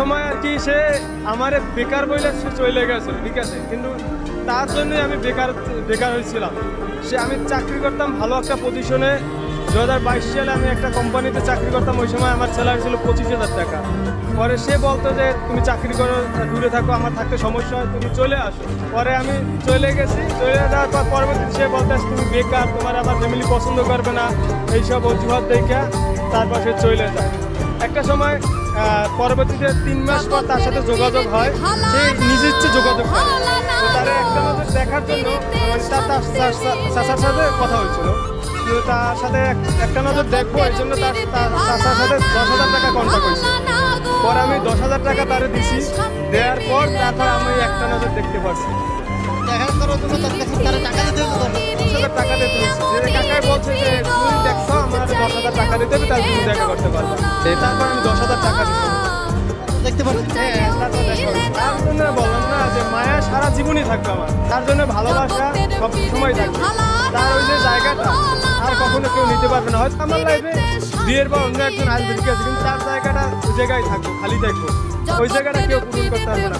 সময় আর কি সে আমার বেকার বইলে সে চলে গেছে, ঠিক আছে, কিন্তু তার জন্যই আমি বেকার হয়েছিলাম। আমি চাকরি করতাম ভালো একটা পজিশনে। 2022 সালে আমি একটা কোম্পানিতে চাকরি করতাম। ওই সময় আমার স্যালারি ছিল 25,000 টাকা। পরে সে বলতো যে তুমি চাকরি করো, দূরে থাকো, আমার থাকতে সমস্যা হয়, তুমি চলে আসো। পরে আমি চলে গেছি। চলে যাওয়ার পর পরবর্তীতে সে বলতে তুমি বেকার, তোমার আবার ফ্যামিলি পছন্দ করবে না, এইসব অজুহাত দেখে তারপর সে চলে যায়। একটা সময় পরবর্তীতে 3 মাস পর তার সাথে যোগাযোগ হয়। সে নিজে ইচ্ছে যোগাযোগ করে। তো তারা একটা নজর দেখার জন্য তার চাচার সাথে কথা হয়েছিল, তার সাথে একটা নজর দেখবো, এই জন্য তার চাচার সাথে 10,000 টাকা কন্ট্যাক্ট হয়েছে। পরে আমি 10,000 টাকা তারে দিছি। দেওয়ার পর তারপর আমি একটা নজর দেখতে পাচ্ছি। দেখার করার জন্য তার কাছে তারা টাকা দিতে হবে। 10,000 টাকা দিতে হয়েছে। যে কাকাই বলছে যে তুমি দেখছো আমার 10,000 টাকা দিতে হবে, তার তুমি দেখা করতে পারবে। তারপর আমি 10,000 টাকা দিচ্ছি। দেখতে পাচ্ছেন তার জন্য বললাম না যে মায়া সারা জীবনই থাকবে আমার, তার জন্য ভালোবাসা সব সময় থাকবে। তার ওই যে জায়গাটা আর কখনো কেউ নিতে পারবে না। হয়তো আমার লাইফে বিয়ের বা অন্য একজন আসবে, ঠিক আছে, কিন্তু তার জায়গাটা ওই জায়গায় থাকবো, খালি থাকবো, ওই জায়গাটা কেউ পূরণ করতে পারবে না।